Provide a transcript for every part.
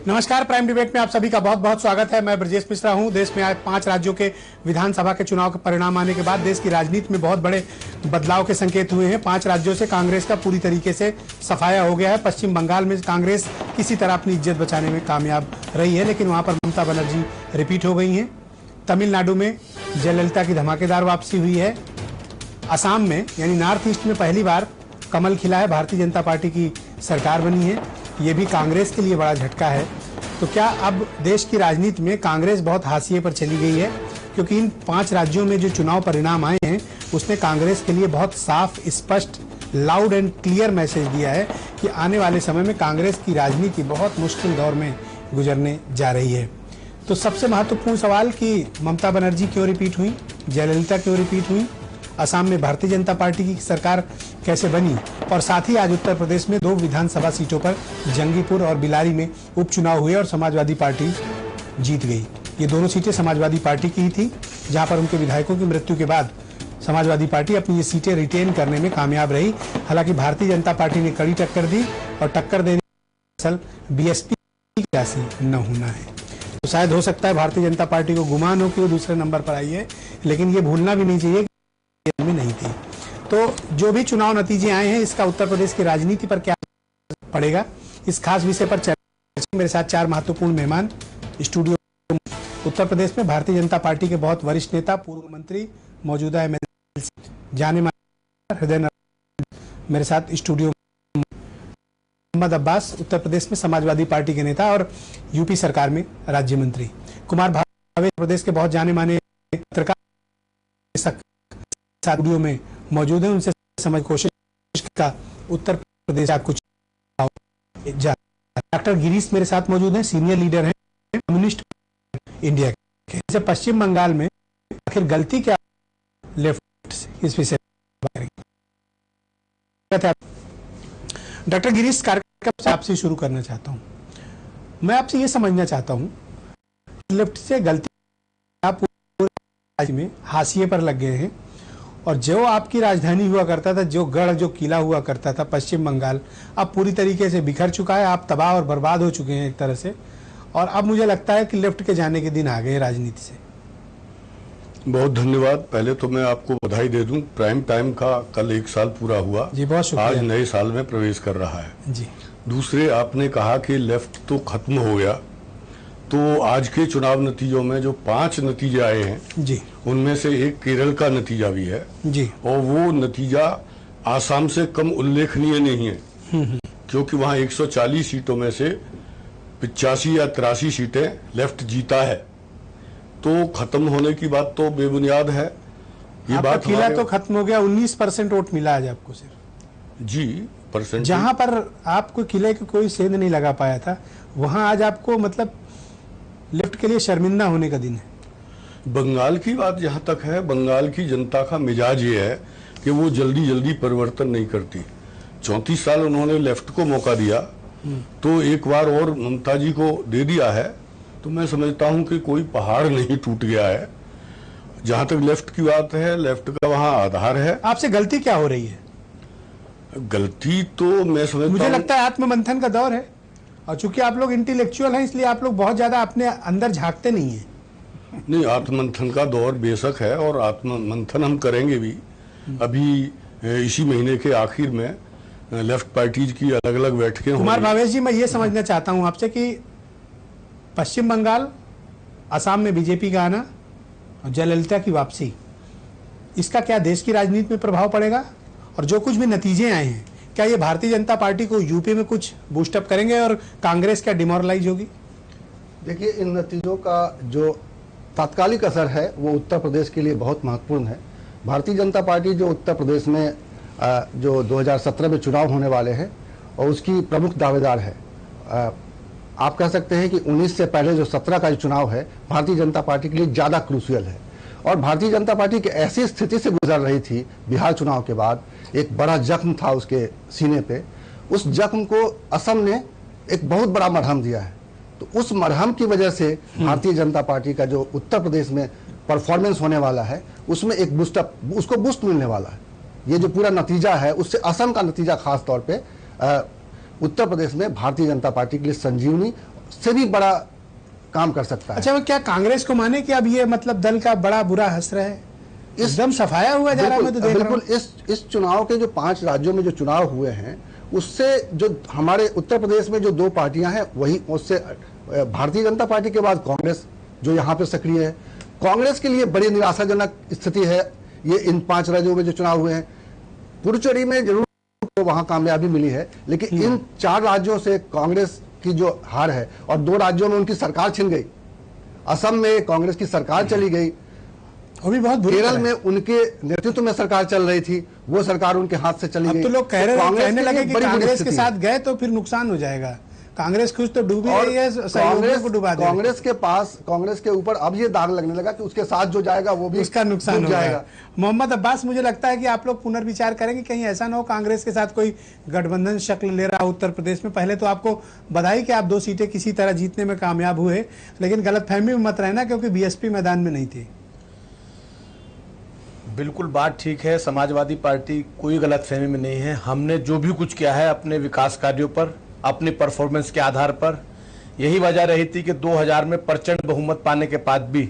नमस्कार, prime debate में आप सभी का बहुत बहुत स्वागत है। मैं ब्रजेश मिश्रा हूं। देश में आज 5 राज्यों के विधानसभा के चुनाव के परिणाम आने के बाद देश की राजनीति में बहुत बड़े बदलाव के संकेत हुए हैं। 5 राज्यों से कांग्रेस का पूरी तरीके से सफाया हो गया है। पश्चिम बंगाल में कांग्रेस किसी तरह अपनी इज्जत बचाने में कामयाब रही है, लेकिन वहां पर ममता बनर्जी रिपीट हो गई हैं। तमिलनाडु में जयललिता की धमाकेदार वापसी हुई है। असम में यानी नॉर्थ ईस्ट में पहली बार कमल खिला है, भारतीय जनता पार्टी की सरकार बनी है। ये भी कांग्रेस के लिए बड़ा झटका है। तो क्या अब देश की राजनीति में कांग्रेस बहुत हाशिए पर चली गई है? क्योंकि इन 5 राज्यों में जो चुनाव परिणाम आए हैं उसने कांग्रेस के लिए बहुत साफ, स्पष्ट, लाउड एंड क्लियर मैसेज दिया है कि आने वाले समय में कांग्रेस की राजनीति बहुत मुश्किल दौर में गुजरने जा रही है। तो सबसे महत्वपूर्ण सवाल कि ममता बनर्जी क्यों रिपीट हुई, जयललिता क्यों रिपीट हुई, असम में भारतीय जनता पार्टी की सरकार कैसे बनी, और साथ ही आज उत्तर प्रदेश में 2 विधानसभा सीटों पर जंगीपुर और बिलारी में उपचुनाव हुए और समाजवादी पार्टी जीत गई। ये दोनों सीटें समाजवादी पार्टी की ही थी, जहां पर उनके विधायकों की मृत्यु के बाद समाजवादी पार्टी अपनी ये सीटें रिटेन करने में कामयाब रही। हालांकि भारतीय जनता पार्टी ने कड़ी टक्कर दी और टक्कर देने असल बीएसपी जैसी न होना है। तो शायद हो सकता है भारतीय जनता पार्टी को गुमान हो कि वो दूसरे नंबर पर आई है, लेकिन ये भूलना भी नहीं चाहिए में नहीं थी। तो जो भी चुनाव नतीजे आए हैं इसका उत्तर प्रदेश की राजनीति पर क्या पड़ेगा, इस खास विषय पर चर्चा। मेरे साथ 4 महत्वपूर्ण मेहमान स्टूडियो। उत्तर प्रदेश में भारतीय जनता पार्टी के बहुत वरिष्ठ नेता, पूर्व मंत्री, मौजूदा एमएलए, जाने माने हृदय, मेरे साथ स्टूडियो मोहम्मद अब्बास, उत्तर प्रदेश में समाजवादी पार्टी के नेता और यूपी सरकार में राज्य मंत्री, कुमार भावेश, प्रदेश के बहुत जाने माने पत्रकार स्टूडियो में मौजूद है। उनसे समझ कोशिश का उत्तर प्रदेश का कुछ। डॉक्टर गिरीश मेरे साथ मौजूद हैं, सीनियर लीडर हैं कम्युनिस्ट इंडिया के। जैसे पश्चिम बंगाल में आखिर गलती क्या लेफ्ट से, इस विषय डॉक्टर गिरीश, कार्यक्रम से आपसे शुरू करना चाहता हूं। मैं आपसे ये समझना चाहता हूं, लेफ्ट से गलती आप पूरे में हाशिए पर लग गए हैं, और जो आपकी राजधानी हुआ करता था, जो गढ़, जो किला हुआ करता था पश्चिम बंगाल, अब पूरी तरीके से बिखर चुका है। आप तबाह और बर्बाद हो चुके हैं एक तरह से, और अब मुझे लगता है कि लेफ्ट के जाने के दिन आ गए राजनीति से। बहुत धन्यवाद। पहले तो मैं आपको बधाई दे दूं, प्राइम टाइम का कल 1 साल पूरा हुआ जी, बहुत शुक्रिया। आज नए साल में प्रवेश कर रहा है जी। दूसरे, आपने कहा कि लेफ्ट तो खत्म हो गया, तो आज के चुनाव नतीजों में जो 5 नतीजे आए हैं जी, उनमें से एक केरल का नतीजा भी है जी, और वो नतीजा आसाम से कम उल्लेखनीय नहीं है, क्योंकि वहां 140 सीटों में से 85 या 83 सीटें लेफ्ट जीता है। तो खत्म होने की बात तो बेबुनियाद है। ये बात किला तो खत्म हो गया। 19% वोट मिला आज आपको सिर्फ। जी, परसेंट। जहां पर आपको किले की कोई सेंध नहीं लगा पाया था, वहां आज आपको मतलब लेफ्ट के लिए शर्मिंदा होने का दिन है। बंगाल की बात जहां तक है, बंगाल की जनता का मिजाज ये है कि वो जल्दी जल्दी परिवर्तन नहीं करती। 34 साल उन्होंने लेफ्ट को मौका दिया, तो एक बार और ममता जी को दे दिया है, तो मैं समझता हूं कि कोई पहाड़ नहीं टूट गया है। जहां तक लेफ्ट की बात है, लेफ्ट का वहां आधार है। आपसे गलती क्या हो रही है? गलती तो मैं समझता हूं, मुझे लगता है आत्ममंथन का दौर है, और चूंकि आप लोग इंटेलेक्चुअल हैं इसलिए आप लोग बहुत ज्यादा अपने अंदर झांकते नहीं हैं। नहीं, आत्ममंथन का दौर बेशक है और आत्ममंथन हम करेंगे भी। अभी इसी महीने के आखिर में लेफ्ट पार्टीज की अलग अलग बैठकें होंगी। कुमार भावेश जी, मैं ये समझना चाहता हूं आपसे कि पश्चिम बंगाल, असम में बीजेपी का आना और जयललिता की वापसी, इसका क्या देश की राजनीति में प्रभाव पड़ेगा? और जो कुछ भी नतीजे आए हैं, क्या ये भारतीय जनता पार्टी को यूपी में कुछ बूस्टअप करेंगे और कांग्रेस क्या डिमोरलाइज होगी? देखिए, इन नतीजों का जो तात्कालिक असर है वो उत्तर प्रदेश के लिए बहुत महत्वपूर्ण है। भारतीय जनता पार्टी जो उत्तर प्रदेश में जो 2017 में चुनाव होने वाले हैं और उसकी प्रमुख दावेदार है। आप कह सकते हैं कि 19 से पहले जो 17 का जो चुनाव है भारतीय जनता पार्टी के लिए ज़्यादा क्रूशियल है, और भारतीय जनता पार्टी की ऐसी स्थिति से गुजर रही थी बिहार चुनाव के बाद, एक बड़ा जख्म था उसके सीने पे। उस जख्म को असम ने एक बहुत बड़ा मरहम दिया है। तो उस मरहम की वजह से भारतीय जनता पार्टी का जो उत्तर प्रदेश में परफॉर्मेंस होने वाला है उसमें एक बूस्टअप, उसको बूस्ट मिलने वाला है। ये जो पूरा नतीजा है उससे असम का नतीजा खास तौर पे उत्तर प्रदेश में भारतीय जनता पार्टी के लिए संजीवनी से भी बड़ा काम कर सकता है। अच्छा, वो क्या कांग्रेस को माने कि अब ये मतलब दल का बड़ा बुरा हश्र है? एकदम सफाया हुआ जा रहा है। मैं तो देख रहा हूं। बिल्कुल इस चुनाव के जो 5 राज्यों में जो चुनाव हुए हैं, उससे जो हमारे उत्तर प्रदेश में जो 2 पार्टियां हैं, वही उससे भारतीय जनता पार्टी के बाद कांग्रेस जो यहाँ पे सक्रिय है, कांग्रेस के लिए बड़ी निराशाजनक स्थिति है। ये इन 5 राज्यों में जो चुनाव हुए हैं, पुडुचेरी में जरूर तो वहां कामयाबी मिली है, लेकिन इन 4 राज्यों से कांग्रेस की जो हार है, और 2 राज्यों में उनकी सरकार छिन गई। असम में कांग्रेस की सरकार चली गई, वो भी बहुत बुरी केरल में उनके नेतृत्व में सरकार चल रही थी, वो सरकार उनके हाथ से चली गई। अब तो लोग कहने लगे कि बड़ी कांग्रेस के स्थिति साथ गए तो फिर नुकसान हो जाएगा। कांग्रेस कुछ तो डूबी रही है, सहयोगियों को डुबा देगी। कांग्रेस के ऊपर अब ये दाग लगने लगा कि उसके साथ जो जाएगा वो भी उसका नुकसान हो जाएगा। मोहम्मद अब्बास, मुझे लगता है कि आप लोग पुनर्विचार करेंगे, कहीं ऐसा ना हो कांग्रेस के साथ कोई गठबंधन शक्ल ले रहा हो उत्तर प्रदेश में। पहले तो आपको बधाई कि आप 2 सीटें किसी तरह जीतने में कामयाब हुए, लेकिन गलतफहमी में मत रहना क्योंकि बीएसपी मैदान में नहीं थी। बिल्कुल बात ठीक है, समाजवादी पार्टी कोई गलतफहमी में नहीं है। हमने जो भी कुछ किया है अपने विकास कार्यों पर, अपनी परफॉर्मेंस के आधार पर, यही वजह रही थी कि 2000 में प्रचंड बहुमत पाने के बाद भी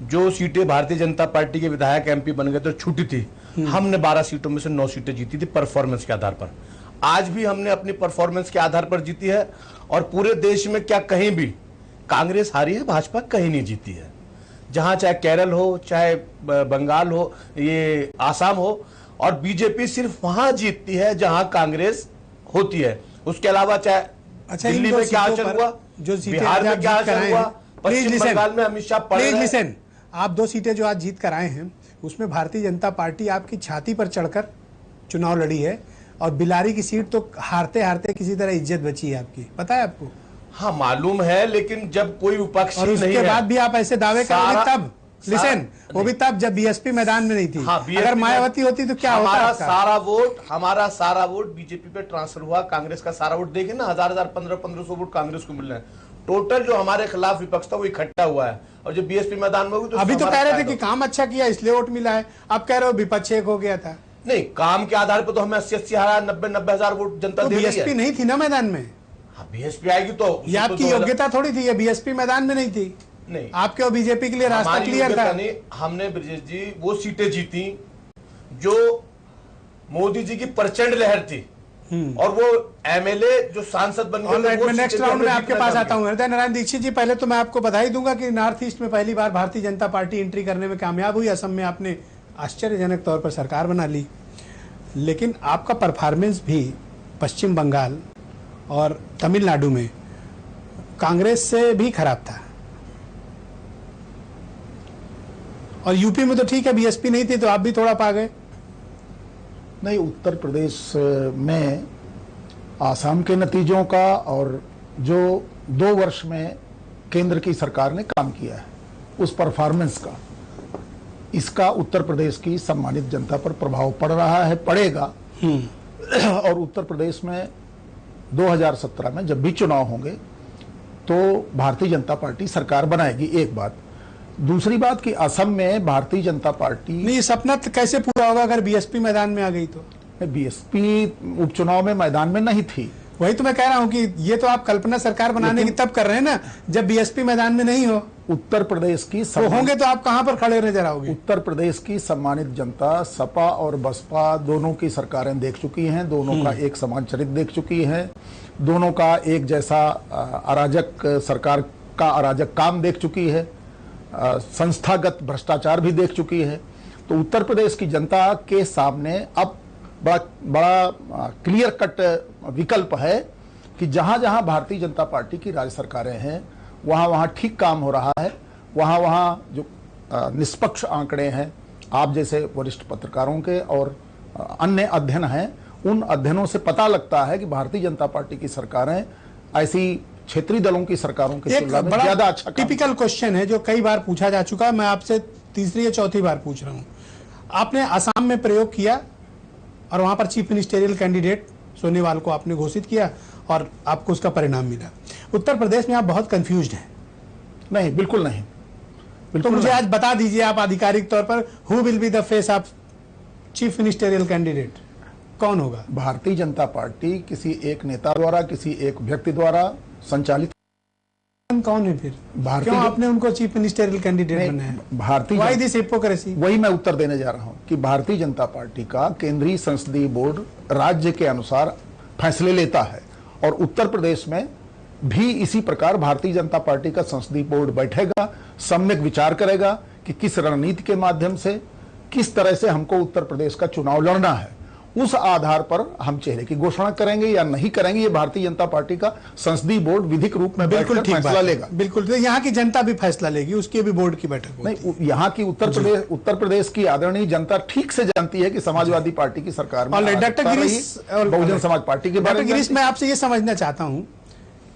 जो सीटें भारतीय जनता पार्टी के विधायक एमपी बन गए तो छूटी थी, हमने 12 सीटों में से 9 सीटें जीती थी परफॉर्मेंस के आधार पर। आज भी हमने अपनी परफॉर्मेंस के आधार पर जीती है, और पूरे देश में क्या कहीं भी कांग्रेस हारी है, भाजपा कहीं नहीं जीती है। जहां चाहे केरल हो, चाहे बंगाल हो, ये आसाम हो, और बीजेपी सिर्फ वहां जीतती है जहां कांग्रेस होती है। उसके अलावा चाहे दिल्ली में क्या आचरण हुआ, जो सीटें बिहार में क्या आचरण हुआ, पश्चिम बंगाल में अमित शाह पढ़ रहे हैं। आप 2 सीटें जो आज जीत कर आए हैं, उसमें भारतीय जनता पार्टी आपकी छाती पर चढ़कर चुनाव लड़ी है, और बिलारी की सीट तो हारते हारते किसी तरह इज्जत बची है आपकी, पता है आपको? हाँ मालूम है, लेकिन जब कोई विपक्ष और उसके बाद भी आप ऐसे दावे करोगे तब वो भी तब जब बीएसपी मैदान में नहीं थी। हाँ, अगर मायावती होती तो क्या होता? हमारा सारा वोट बीजेपी पे ट्रांसफर हुआ। कांग्रेस का सारा वोट देखे ना, 1000 1500 वोट कांग्रेस को मिल रहे हैं। टोटल जो हमारे खिलाफ विपक्ष था वो इकट्ठा हुआ है, और जो बीएसपी मैदान में हुई तो अभी तो कह रहे थे कि काम अच्छा किया इसलिए वोट मिला है, आप कह रहे हो विपक्ष एक हो गया था। नहीं, काम के आधार पर तो हमें 80-80 90 हजार वोट जनता दे रही है। बीएसपी नहीं थी ना मैदान में। बीएसपी आएगी तो ये आपकी योग्यता थोड़ी थी, ये बीएसपी मैदान में नहीं थी। नहीं, आपके और बीजेपी के लिए रास्ता क्लियर था। नहीं, हमने ब्रजेश जी वो सीटें जीती जो मोदी जी की प्रचंड लहर थी, और वो एमएलए जो सांसद बन गए। मैं नेक्स्ट राउंड में आपके पास आता हूं। हृदय नारायण दीक्षित जी, पहले तो मैं आपको बधाई दूंगा कि नॉर्थ ईस्ट में पहली बार भारतीय जनता पार्टी एंट्री करने में कामयाब हुई। असम में आपने आश्चर्यजनक तौर पर सरकार बना ली, लेकिन आपका परफॉर्मेंस भी पश्चिम बंगाल और तमिलनाडु में कांग्रेस से भी खराब था, और यूपी में तो ठीक है बीएसपी नहीं थी तो आप भी थोड़ा पा गए। नहीं, उत्तर प्रदेश में आसाम के नतीजों का और जो 2 वर्ष में केंद्र की सरकार ने काम किया है उस परफॉर्मेंस का, इसका उत्तर प्रदेश की सम्मानित जनता पर प्रभाव पड़ रहा है, पड़ेगा। और उत्तर प्रदेश में 2017 में जब भी चुनाव होंगे तो भारतीय जनता पार्टी सरकार बनाएगी, एक बात। दूसरी बात कि असम में भारतीय जनता पार्टी नहीं, सपना कैसे पूरा होगा अगर बीएसपी मैदान में आ गई तो? बीएसपी उपचुनाव में मैदान में नहीं थी। वही तो मैं कह रहा हूं कि ये तो आप कल्पना सरकार बनाने की तब कर रहे हैं ना जब बीएसपी मैदान में नहीं हो। उत्तर प्रदेश की तो होंगे तो आप कहां पर खड़े नजर आओगे? उत्तर प्रदेश की सम्मानित जनता सपा और बसपा दोनों की सरकारें देख चुकी हैं, दोनों का एक समान चरित्र देख चुकी है, दोनों का एक जैसा अराजक सरकार का अराजक काम देख चुकी है, संस्थागत भ्रष्टाचार भी देख चुकी है। तो उत्तर प्रदेश की जनता के सामने अब बड़ा क्लियर कट विकल्प है कि जहां जहां भारतीय जनता पार्टी की राज्य सरकारें हैं वहां वहां ठीक काम हो रहा है, वहां वहां जो निष्पक्ष आंकड़े हैं आप जैसे वरिष्ठ पत्रकारों के और अन्य अध्ययन हैं, उन अध्ययनों से पता लगता है कि भारतीय जनता पार्टी की सरकारें ऐसी क्षेत्रीय दलों की सरकारों की तुलना में ज्यादा अच्छा। टिपिकल क्वेश्चन है जो कई बार पूछा जा चुका है, मैं आपसे तीसरी या चौथी बार पूछ रहा हूं। आपने असम में प्रयोग किया और वहां पर चीफ मिनिस्टेरियल कैंडिडेट सोनेवाल को आपने घोषित किया और आपको उसका परिणाम मिला। उत्तर प्रदेश में आप बहुत कंफ्यूज्ड हैं। नहीं, बिल्कुल नहीं। तो मुझे आज बता दीजिए आप आधिकारिक तौर पर who will be the face of chief ministerial candidate, कौन होगा? भारतीय जनता पार्टी किसी एक नेता द्वारा, किसी एक व्यक्ति द्वारा संचालित कौन है फिर? भारतीय क्यों आपने उनको चीफ मिनिस्टरियल कैंडिडेट बनाया? भारतीय Why this hypocrisy? वही मैं उत्तर देने जा रहा हूं कि भारतीय जनता पार्टी का केंद्रीय संसदीय बोर्ड राज्य के अनुसार फैसले लेता है और उत्तर प्रदेश में भी इसी प्रकार भारतीय जनता पार्टी का संसदीय बोर्ड बैठेगा, सम्यक विचार करेगा कि किस रणनीति के माध्यम से किस तरह से हमको उत्तर प्रदेश का चुनाव लड़ना है। उस आधार पर हम चेहरे की घोषणा करेंगे या नहीं करेंगे, ये भारतीय जनता पार्टी का संसदीय बोर्ड विधिक रूप में बिल्कुल बैठकर ठीक फैसला बात लेगा। बिल्कुल, तो यहाँ की जनता भी फैसला लेगी, उसकी भी बोर्ड की बैठक होगी। नहीं, यहाँ की उत्तर प्रदेश की आदरणीय जनता ठीक से जानती है कि समाजवादी पार्टी की सरकार में और डॉक्टर गिरीश और बहुजन समाज पार्टी के बारे डॉक्टर में गिरीश, मैं आपसे ये समझना चाहता हूँ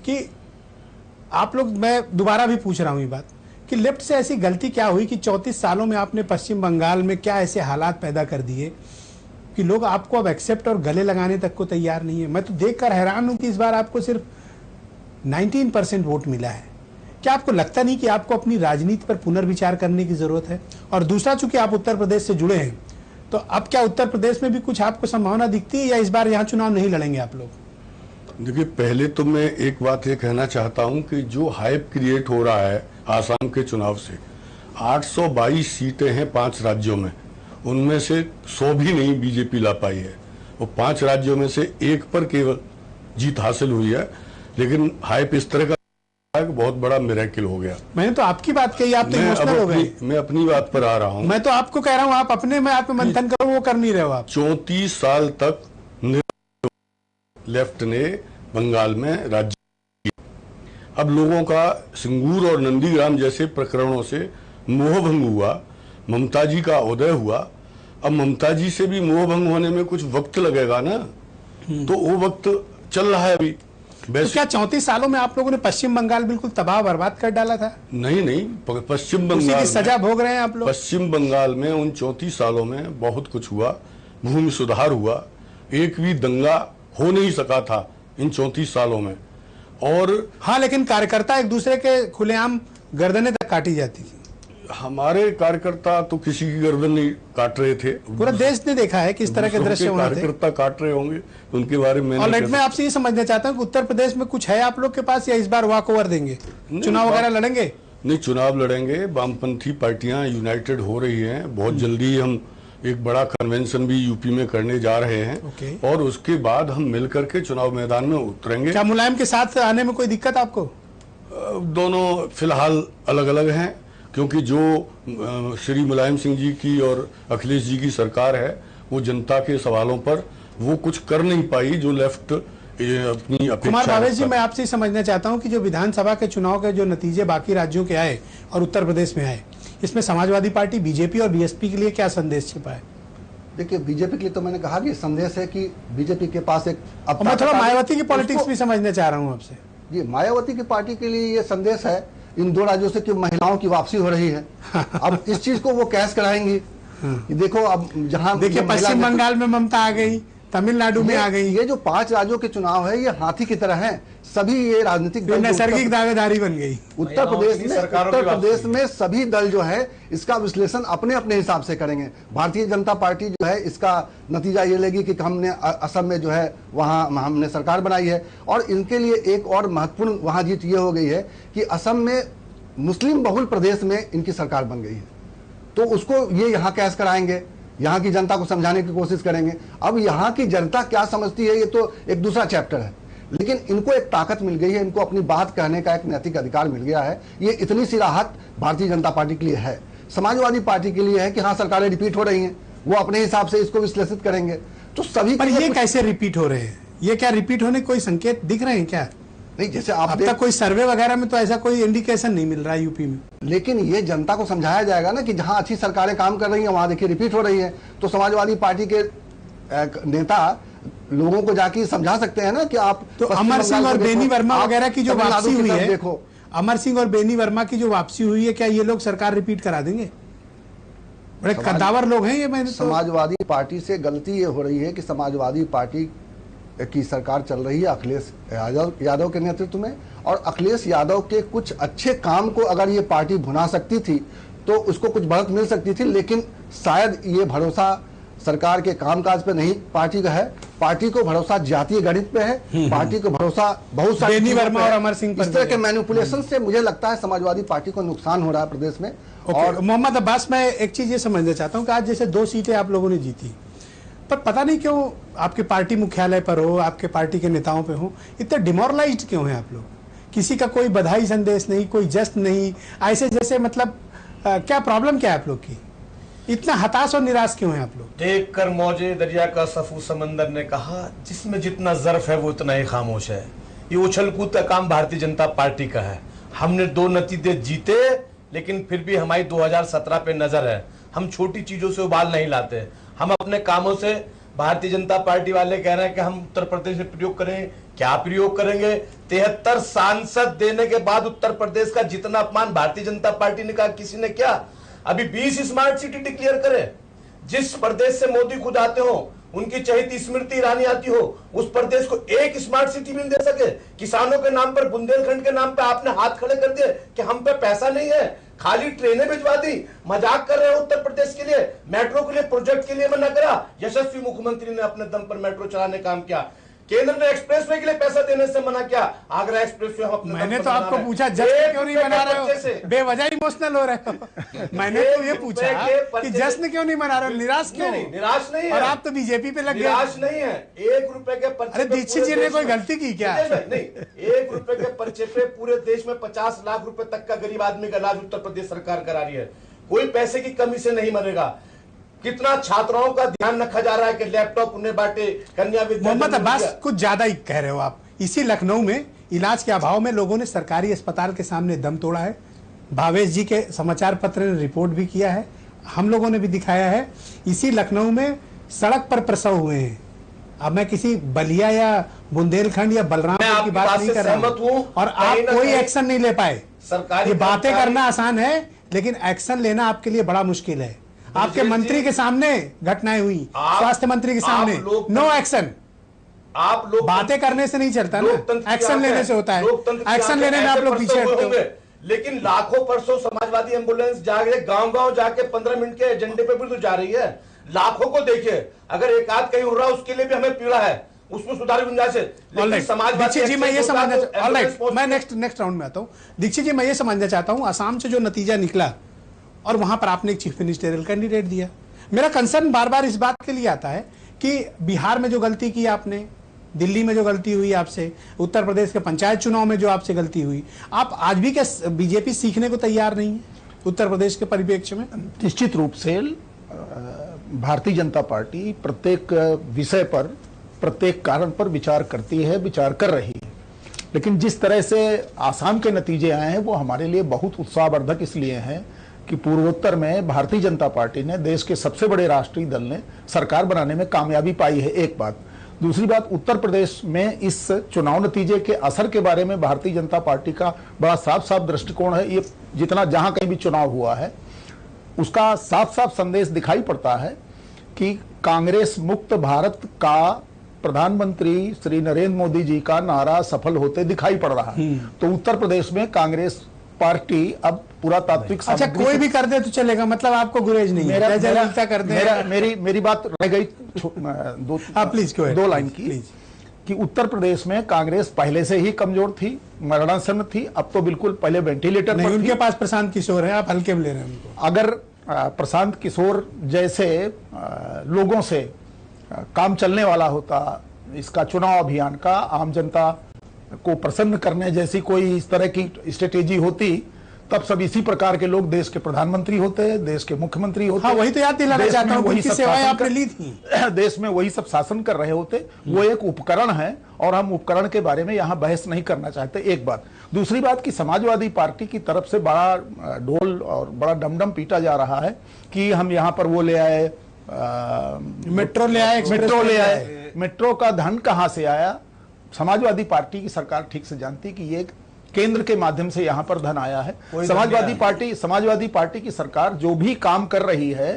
कि आप लोग, मैं दोबारा भी पूछ रहा हूँ ये बात कि लेफ्ट से ऐसी गलती क्या हुई कि 34 सालों में आपने पश्चिम बंगाल में क्या ऐसे हालात पैदा कर दिए कि लोग आपको अब एक्सेप्ट और गले लगाने तक को तैयार नहीं है। मैं तो देखकर हैरान हूं कि इस बार आपको सिर्फ 19% वोट मिला है। क्या आपको लगता नहीं कि आपको अपनी राजनीति पर पुनर्विचार करने की जरूरत है? और दूसरा, चूंकि आप उत्तर प्रदेश से जुड़े हैं, तो अब क्या उत्तर प्रदेश में भी कुछ आपको संभावना दिखती है या इस बार यहाँ चुनाव नहीं लड़ेंगे आप लोग? देखिए, पहले तो मैं एक बात ये कहना चाहता हूं कि जो हाइप क्रिएट हो रहा है आसाम के चुनाव से, 822 सीटें हैं 5 राज्यों में, उनमें से 100 भी नहीं बीजेपी ला पाई है। वो 5 राज्यों में से एक पर केवल जीत हासिल हुई है, लेकिन हाइप इस तरह का बहुत बड़ा मिरेकल हो गया। मैंने तो आपकी बात कही, आप तो इमोशनल हो गए। मैं अपनी बात पर आ रहा हूं। मैं तो आपको कह रहा हूं, आप अपने में आप मंथन करो, वो कर नहीं रहे हो आप। 34 साल तक लेफ्ट ने बंगाल में राज्य, अब लोगों का सिंगूर और नंदीग्राम जैसे प्रकरणों से मोहभंग हुआ, ममता जी का उदय हुआ। अब ममता जी से भी मोहभंग होने में कुछ वक्त लगेगा ना, तो वो वक्त चल रहा है अभी। तो क्या 34 सालों में आप लोगों ने पश्चिम बंगाल बिल्कुल तबाह बर्बाद कर डाला था? नहीं, पश्चिम उसी बंगाल की सजा भोग रहे हैं आप लोग। पश्चिम बंगाल में उन 34 सालों में बहुत कुछ हुआ, भूमि सुधार हुआ, एक भी दंगा हो नहीं सका था इन 34 सालों में। और हाँ, लेकिन कार्यकर्ता एक दूसरे के खुलेआम गर्दनें तक काटी जाती थी। हमारे कार्यकर्ता तो किसी की गर्दन नहीं काट रहे थे। पूरा देश ने देखा है किस तरह के दृश्य वहां थे। कार्यकर्ता काट रहे होंगे, उनके बारे में और मैं आपसे ये समझना चाहता हूँ कि उत्तर प्रदेश में कुछ है आप लोग के पास, या इस बार वॉक ओवर देंगे, चुनाव वगैरह लड़ेंगे? नहीं, चुनाव लड़ेंगे। वामपंथी पार्टियां यूनाइटेड हो रही हैं। बहुत जल्दी हम एक बड़ा कन्वेंशन भी यूपी में करने जा रहे हैं और उसके बाद हम मिलकर के चुनाव मैदान में उतरेंगे। क्या मुलायम के साथ आने में कोई दिक्कत आपको? दोनों फिलहाल अलग अलग हैं, क्योंकि जो श्री मुलायम सिंह जी की और अखिलेश जी की सरकार है, वो जनता के सवालों पर वो कुछ कर नहीं पाई जो लेफ्ट अपनी अपेक्षा। कुमार भावेश जी, मैं आपसे समझना चाहता हूं कि जो विधानसभा के चुनाव के जो नतीजे बाकी राज्यों के आए और उत्तर प्रदेश में आए, इसमें समाजवादी पार्टी, बीजेपी और बीएसपी के लिए क्या संदेश छिपा है? देखिए, बीजेपी के लिए तो मैंने कहा कि संदेश है कि बीजेपी के पास एक, अब मैं थोड़ा मायावती की पॉलिटिक्स भी समझना चाह रहा हूं आपसे। जी, मायावती की पार्टी के लिए ये संदेश है इन 2 राज्यों से कि महिलाओं की वापसी हो रही है। अब इस चीज को वो कैश कराएंगी कि देखो, अब जहां देखिए, पश्चिम बंगाल में ममता आ गई, तमिलनाडु में आ गई। ये जो 5 राज्यों के चुनाव है, ये हाथी की तरह हैं। सभी ये राजनीतिक दल नैसर्गिक दावेदारी बन गई। उत्तर प्रदेश में सभी दल जो है इसका विश्लेषण अपने अपने हिसाब से करेंगे। भारतीय जनता पार्टी जो है इसका नतीजा ये लेगी कि हमने असम में जो है वहां हमने सरकार बनाई है। और इनके लिए एक और महत्वपूर्ण वहां जीत ये हो गई है कि असम में मुस्लिम बहुल प्रदेश में इनकी सरकार बन गई है, तो उसको ये यहाँ कैश कराएंगे, यहाँ की जनता को समझाने की कोशिश करेंगे। अब यहाँ की जनता क्या समझती है ये तो एक दूसरा चैप्टर है, लेकिन इनको एक ताकत मिल गई है, इनको अपनी बात कहने का एक नैतिक अधिकार मिल गया है। ये इतनी सी राहत भारतीय जनता पार्टी के लिए है। समाजवादी पार्टी के लिए है कि हाँ, सरकारें रिपीट हो रही हैं, वो अपने हिसाब से इसको विश्लेषित करेंगे। तो सभी पर ये कैसे रिपीट हो रहे हैं? ये क्या रिपीट होने के कोई संकेत दिख रहे हैं क्या? नहीं, जैसे आप अब तक कोई सर्वे वगैरह में तो ऐसा कोई इंडिकेशन नहीं मिल रहा है यूपी में। लेकिन ये जनता को समझाया जाएगा ना कि जहां अच्छी सरकारें काम कर रही हैं वहां देखिए रिपीट हो रही है। तो समाजवादी पार्टी के नेता लोगों को जाके समझा सकते हैं ना कि आप तो अमर सिंह और बेनी वर्मा वगैरह की जो वापसी हुई है, देखो अमर सिंह और बेनी वर्मा की जो वापसी हुई है, क्या ये लोग सरकार रिपीट करा देंगे? बड़े कद्दावर लोग हैं ये। मैंने समाजवादी पार्टी से गलती ये हो रही है कि समाजवादी पार्टी की सरकार चल रही है अखिलेश यादव के नेतृत्व में, और अखिलेश यादव के कुछ अच्छे काम को अगर ये पार्टी भुना सकती थी तो उसको कुछ बढ़त मिल सकती थी। लेकिन शायद ये भरोसा सरकार के कामकाज पे नहीं पार्टी का है। पार्टी को भरोसा जातीय गणित पे है, पार्टी को भरोसा बहुत सारी बेनी चीजों वर्मा पे और है। अमर सिंह पर इस तरह भी के है। मैनिपुलेशन से मुझे लगता है समाजवादी पार्टी को नुकसान हो रहा है प्रदेश में। और मोहम्मद अब्बास, मैं एक चीज ये समझना चाहता हूँ कि आज जैसे 2 सीटें आप लोगों ने जीती, पर पता नहीं क्यों आपके पार्टी मुख्यालय पर हो, आपके पार्टी के नेताओं पे हो, इतने डिमोरलाइज्ड क्यों हैं आप लोग? किसी का कोई बधाई संदेश नहीं, कोई जश्न नहीं, ऐसे जैसे मतलब क्या प्रॉब्लम क्या है आप लोग की? इतना हताश और निराश क्यों हैं आप लोग? देख कर मौजे दरिया का सफू समंदर ने कहा, जिसमें जितना जर्फ है वो उतना ही खामोश है। ये उछल कूद का काम भारतीय जनता पार्टी का है। हमने 2 नतीजे जीते, लेकिन फिर भी हमारी 2017 पे नजर है। हम छोटी चीजों से उबाल नहीं लाते। हम अपने कामों से, भारतीय जनता पार्टी वाले कह रहे हैं कि हम उत्तर प्रदेश में प्रयोग करें, क्या प्रयोग करेंगे? 73 सांसद देने के बाद उत्तर प्रदेश का जितना अपमान भारतीय जनता पार्टी ने कहा, किसी ने क्या? अभी 20 स्मार्ट सिटी डिक्लेयर करें। जिस प्रदेश से मोदी खुद आते हो, उनकी चहेती स्मृति ईरानी आती हो, उस प्रदेश को एक स्मार्ट सिटी भी नहीं दे सके। किसानों के नाम पर, बुंदेलखंड के नाम पे आपने हाथ खड़े कर दिए कि हम पे पैसा नहीं है, खाली ट्रेनें भिजवा दी। मजाक कर रहे हो उत्तर प्रदेश के लिए, मेट्रो के लिए, प्रोजेक्ट के लिए मना करा। यशस्वी मुख्यमंत्री ने अपने दम पर मेट्रो चलाने काम किया। केंद्र ने एक्सप्रेसवे के लिए पैसा देने से मना किया। आगरा एक्सप्रेसवे हम अपने मैंने तो आपको पूछा जश्न क्यों नहीं मना रहे हो? बेवजह इमोशनल हो रहे हो। मैंने तो ये पूछा कि जश्न क्यों नहीं मना रहे हो, निराश क्यों? निराश नहीं है। और आप तो बीजेपी पे लग गए। निराश नहीं है। 1 रुपए के पर्चे, अरे दीक्षित जी ने कोई गलती की क्या? नहीं, 1 रुपए के पर्चे पे पूरे देश में 50 लाख रुपए तक का गरीब आदमी का इलाज उत्तर प्रदेश सरकार करा रही है। कोई पैसे की कमी से नहीं मरेगा। कितना छात्राओं का ध्यान रखा जा रहा है कि लैपटॉप उन्हें बांटे, कन्या विद्यालय। मोहम्मद अब्बास, कुछ ज्यादा ही कह रहे हो आप। इसी लखनऊ में इलाज के अभाव में लोगों ने सरकारी अस्पताल के सामने दम तोड़ा है। भावेश जी के समाचार पत्र ने रिपोर्ट भी किया है, हम लोगों ने भी दिखाया है। इसी लखनऊ में सड़क पर प्रसव हुए हैं। अब मैं किसी बलिया या बुंदेलखंड या बलरामपुर की बात नहीं कर रहा हूं, और आप कोई एक्शन नहीं ले पाए। सरकारी ये बातें करना आसान है, लेकिन एक्शन लेना आपके लिए बड़ा मुश्किल है। आपके मंत्री के सामने घटनाएं हुई, स्वास्थ्य मंत्री के सामने नो एक्शन। आप लोग बातें करने से नहीं चलता ना, एक्शन लेने से होता है। एक्शन लेने में आप लोग पीछे हटते हो। लेकिन लाखों परसों समाजवादी एम्बुलेंस जाके गांव-गांव जाके 15 मिनट के एजेंडे पे भी तो जा रही है। लाखों को देखिए, अगर एक आध कहीं उड़ रहा है उसके लिए भी हमें पीड़ा है, उसमें सुधार की गुंजाइश है। लेकिन दीक्षित जी, मैं ये समझना, मैं नेक्स्ट राउंड में आता हूँ। दीक्षित जी, मैं ये समझना चाहता हूँ, असम से जो नतीजा निकला और वहां पर आपने एक चीफ मिनिस्टरियल कैंडिडेट दिया। मेरा कंसर्न बार बार इस बात के लिए आता है कि बिहार में जो गलती की आपने, दिल्ली में जो गलती हुई आपसे, उत्तर प्रदेश के पंचायत चुनाव में जो आपसे गलती हुई, आप आज भी क्या बीजेपी सीखने को तैयार नहीं है उत्तर प्रदेश के परिप्रेक्ष्य में? निश्चित रूप से भारतीय जनता पार्टी प्रत्येक विषय पर, प्रत्येक कारण पर विचार करती है, विचार कर रही है। लेकिन जिस तरह से आसाम के नतीजे आए हैं वो हमारे लिए बहुत उत्साहवर्धक इसलिए हैं कि पूर्वोत्तर में भारतीय जनता पार्टी ने, देश के सबसे बड़े राष्ट्रीय दल ने सरकार बनाने में कामयाबी पाई है, एक बात। दूसरी बात, उत्तर प्रदेश में इस चुनाव नतीजे के असर के बारे में भारतीय जनता पार्टी का बड़ा साफ साफ दृष्टिकोण है। ये जितना जहां कहीं भी चुनाव हुआ है उसका साफ साफ संदेश दिखाई पड़ता है कि कांग्रेस मुक्त भारत का प्रधानमंत्री श्री नरेंद्र मोदी जी का नारा सफल होते दिखाई पड़ रहा है। तो उत्तर प्रदेश में कांग्रेस पार्टी अब पूरा तात्विक, अच्छा कोई भी कर दे तो चलेगा, मतलब आपको गुरेज नहीं है? कर दे। मेरी बात रह गई दो लाइन की, कि उत्तर प्रदेश में कांग्रेस पहले से ही कमजोर थी, मरणासन थी। अब तो बिल्कुल, पहले वेंटिलेटर नहीं, उनके पास प्रशांत किशोर है, आप हल्के में ले रहे हैं उनको। अगर प्रशांत किशोर जैसे लोगों से काम चलने वाला होता, इसका चुनाव अभियान का आम जनता को प्रसन्न करने जैसी कोई इस तरह की स्ट्रेटेजी होती, तब सब इसी प्रकार के लोग देश के प्रधानमंत्री होते, देश के मुख्यमंत्री होते। हाँ, वही तो याद दिलाना चाहता हूं, वही सेवाएं आपने ली थी। देश में वही सब शासन कर रहे होते। वो एक उपकरण है और हम उपकरण के बारे में यहाँ बहस नहीं करना चाहते, एक बात। दूसरी बात कि समाजवादी पार्टी की तरफ से बड़ा ढोल और बड़ा डमडम पीटा जा रहा है कि हम यहाँ पर वो ले आए, मेट्रो ले आए। मेट्रो का धन कहाँ से आया? समाजवादी पार्टी की सरकार ठीक से जानती कि ये केंद्र के माध्यम से यहां पर धन आया है। समाजवादी पार्टी की सरकार जो भी काम कर रही है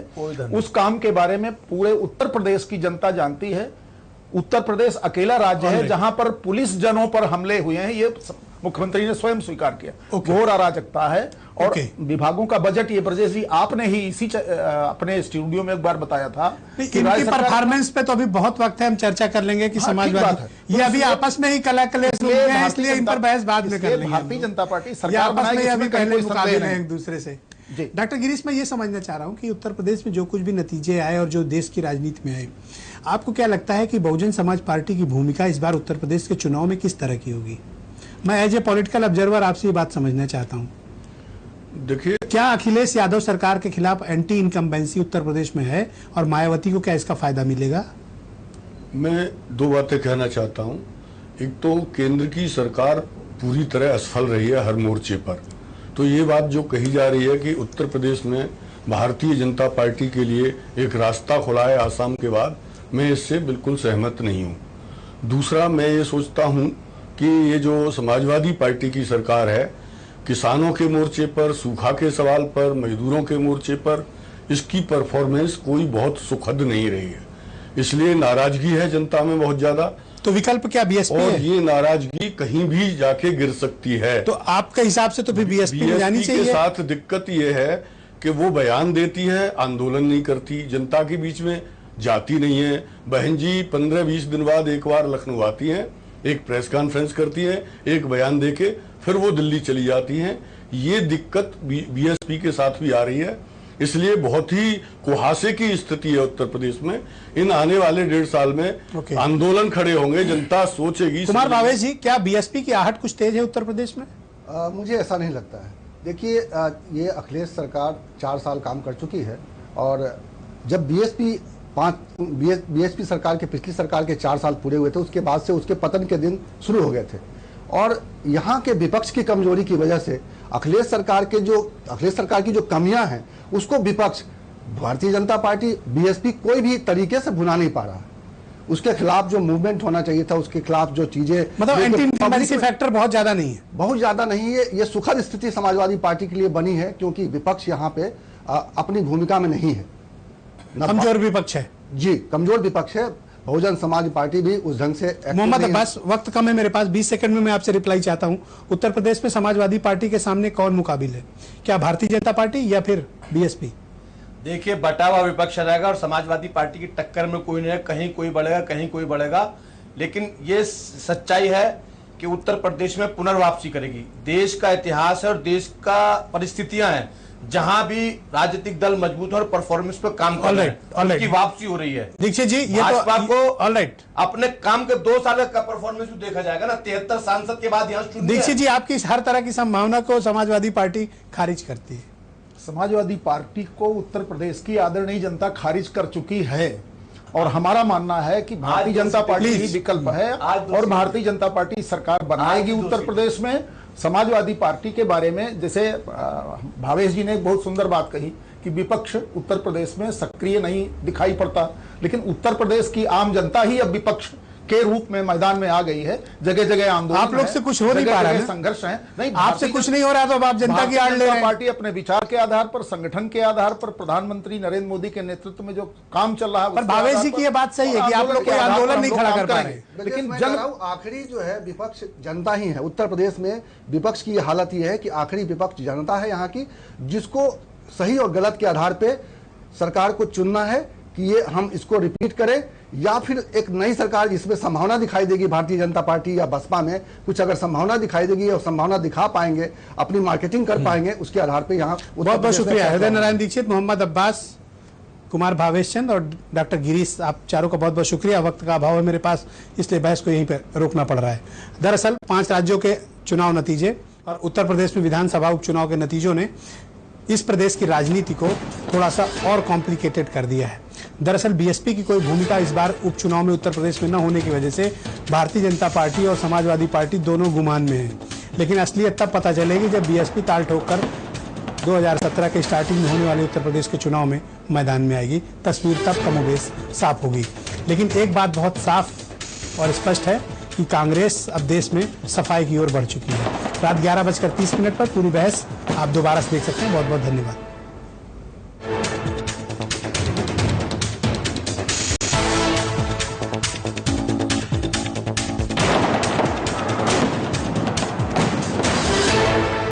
उस काम के बारे में पूरे उत्तर प्रदेश की जनता जानती है। उत्तर प्रदेश अकेला राज्य है जहां पर पुलिस जनों पर हमले हुए हैं, ये मुख्यमंत्री ने स्वयं स्वीकार किया। घोर अराजकता है और ओके। विभागों का बजट ये ब्रजेश जी आपने ही अपने स्टूडियो में एक बार बताया था कि इनकी राज्य सरकार परफॉर्मेंस पे तो अभी बहुत वक्त है, हम चर्चा कर लेंगे कि हाँ, ठीक बात समाजवादी है। ये तो अभी इसलिए- आपस में ही कला कलेश इसलिए हैं, भारतीय इसलिए इन जनता- पर बहस बाद में कर इसलिए लेंगे। भारतीय जनता पार्टी ये सरकार आपस में बनाएगी, अभी इसमें कहीं पहले कोई मुकाबले संदेह हैं नहीं। एक दूसरे से। जी। डॉक्टर गिरीश, मैं ये समझना चाह रहा हूँ कि उत्तर प्रदेश में जो कुछ भी नतीजे आए और जो देश की राजनीति में आए, आपको क्या लगता है कि बहुजन समाज पार्टी की भूमिका इस बार उत्तर प्रदेश के चुनाव में किस तरह की होगी? मैं एज ए पॉलिटिकल ऑब्जर्वर आपसे ये बात समझना चाहता हूँ। देखिए, क्या अखिलेश यादव सरकार के खिलाफ एंटी इनकम्बेंसी उत्तर प्रदेश में है और मायावती को क्या इसका फायदा मिलेगा? मैं दो बातें कहना चाहता हूं। एक तो केंद्र की सरकार पूरी तरह असफल रही है हर मोर्चे पर, तो ये बात जो कही जा रही है कि उत्तर प्रदेश में भारतीय जनता पार्टी के लिए एक रास्ता खुला है आसाम के बाद, मैं इससे बिल्कुल सहमत नहीं हूं। दूसरा, मैं ये सोचता हूं कि ये जो समाजवादी पार्टी की सरकार है, किसानों के मोर्चे पर, सूखा के सवाल पर, मजदूरों के मोर्चे पर इसकी परफॉर्मेंस कोई बहुत सुखद नहीं रही है, इसलिए नाराजगी है जनता में बहुत ज्यादा। तो विकल्प क्या बीएसपी और है? ये नाराजगी कहीं भी जाके गिर सकती है। तो आपके हिसाब से तो फिर बीएसपी में जानी बीएसपी के चाहिए। साथ दिक्कत ये है कि वो बयान देती है, आंदोलन नहीं करती, जनता के बीच में जाती नहीं है। बहन जी 15-20 दिन बाद एक बार लखनऊ आती हैं, एक प्रेस कॉन्फ्रेंस करती हैं, एक बयान देके फिर वो दिल्ली चली जाती हैं। ये दिक्कत बीएसपी के साथ भी आ रही है, इसलिए बहुत ही कुहासे की स्थिति है उत्तर प्रदेश में। इन आने वाले 1.5 साल में ओके। आंदोलन खड़े होंगे, जनता सोचेगी। कुमार भावेश जी, क्या बीएसपी की आहट कुछ तेज है उत्तर प्रदेश में? मुझे ऐसा नहीं लगता है। देखिए, ये अखिलेश सरकार 4 साल काम कर चुकी है और जब बीएसपी सरकार के पिछली सरकार के 4 साल पूरे हुए थे, उसके बाद से उसके पतन के दिन शुरू हो गए थे और यहाँ के विपक्ष की कमजोरी की वजह से अखिलेश सरकार की जो कमियां हैं उसको विपक्ष, भारतीय जनता पार्टी, बीएसपी कोई भी तरीके से भुना नहीं पा रहा है। उसके खिलाफ जो मूवमेंट होना चाहिए था, उसके खिलाफ जो चीजें, मतलब एंटी इनकम्बेंसी फैक्टर बहुत ज्यादा नहीं है। बहुत ज्यादा नहीं है। ये सुखद स्थिति समाजवादी पार्टी के लिए बनी है क्योंकि विपक्ष यहाँ पे अपनी भूमिका में नहीं है, कमजोर विपक्ष है जी, कमजोर विपक्ष है। बहुजन समाज पार्टी भी उस ढंग से एक्टिव मोहम्मद नहीं है। अब्बास, वक्त कम है मेरे पास, 20 सेकंड में मैं आपसे रिप्लाई चाहता हूं। उत्तर प्रदेश में समाजवादी पार्टी के सामने कौन मुकाबिल है? क्या भारतीय जनता पार्टी या फिर बीएसपी? देखिए, बटा हुआ विपक्ष रहेगा और समाजवादी पार्टी की टक्कर में कोई नहीं है, कहीं कोई बढ़ेगा कहीं कोई बढ़ेगा। लेकिन ये सच्चाई है कि उत्तर प्रदेश में पुनर्वापसी करेगी। देश का इतिहास है और देश का परिस्थितियां हैं जहां भी राजनीतिक दल मजबूत है और परफॉर्मेंस पर काम कर रहे हैं, उनकी वापसी हो रही है। दीक्षित जी, ये भाजपा तो को ऑलराइट, अपने काम के 2 साल का परफॉर्मेंस भी देखा जाएगा ना। 73 सांसद के बाद यहाँ शून्य है। दीक्षित जी, आपकी इस हर तरह की संभावना को समाजवादी पार्टी खारिज करती है। समाजवादी पार्टी को उत्तर प्रदेश की आदरणीय जनता खारिज कर चुकी है और हमारा मानना है कि भारतीय जनता पार्टी ही विकल्प है और भारतीय जनता पार्टी सरकार बनाएगी उत्तर प्रदेश में। समाजवादी पार्टी के बारे में जैसे भावेश जी ने एक बहुत सुंदर बात कही कि विपक्ष उत्तर प्रदेश में सक्रिय नहीं दिखाई पड़ता, लेकिन उत्तर प्रदेश की आम जनता ही अब विपक्ष के रूप में मैदान में आ गई है। जगह जगह आंदोलन, आप लोग से कुछ हो नहीं पा रहा है, संघर्ष है। नहीं, आपसे कुछ नहीं हो रहा तो अब आप जनता की आड़ ले रहे हैं। पार्टी अपने विचार के आधार पर, संगठन के आधार पर, प्रधानमंत्री नरेंद्र मोदी के नेतृत्व में जो काम चल रहा है, पर भावेश जी की ये बात सही है कि आप लोग कोई आंदोलन नहीं खड़ा कर पा रहे। लेकिन मैं आखिरी जो है विपक्ष जनता ही है। उत्तर प्रदेश में विपक्ष की हालत यह है कि आखिरी विपक्ष जनता है यहाँ की, जिसको सही और गलत के आधार पे सरकार को चुनना है कि ये हम इसको रिपीट करें या फिर एक नई सरकार जिसमें संभावना दिखाई देगी, भारतीय जनता पार्टी या बसपा में कुछ अगर संभावना दिखाई देगी और संभावना दिखा पाएंगे, अपनी मार्केटिंग कर पाएंगे, उसके आधार पे यहाँ बहुत बहुत शुक्रिया हृदय नारायण दीक्षित, मोहम्मद अब्बास, कुमार भावेश चंद और डॉक्टर गिरीश, आप चारों का बहुत बहुत शुक्रिया। वक्त का अभाव है मेरे पास, इसलिए बहस को यहीं पर रोकना पड़ रहा है। दरअसल 5 राज्यों के चुनाव नतीजे और उत्तर प्रदेश में विधानसभा उपचुनाव के नतीजों ने इस प्रदेश की राजनीति को थोड़ा सा और कॉम्प्लिकेटेड कर दिया है। दरअसल बीएसपी की कोई भूमिका इस बार उपचुनाव में उत्तर प्रदेश में न होने की वजह से भारतीय जनता पार्टी और समाजवादी पार्टी दोनों गुमान में हैं। लेकिन असलियत तब पता चलेगी जब बीएसपी ताल ठोककर 2017 के स्टार्टिंग में होने वाले उत्तर प्रदेश के चुनाव में मैदान में आएगी। तस्वीर तब कमोबेश साफ होगी। लेकिन एक बात बहुत साफ और स्पष्ट है कि कांग्रेस अब देश में सफाई की ओर बढ़ चुकी है। रात 11:30 पर पूरी बहस आप दोबारा से देख सकते हैं। बहुत बहुत धन्यवाद।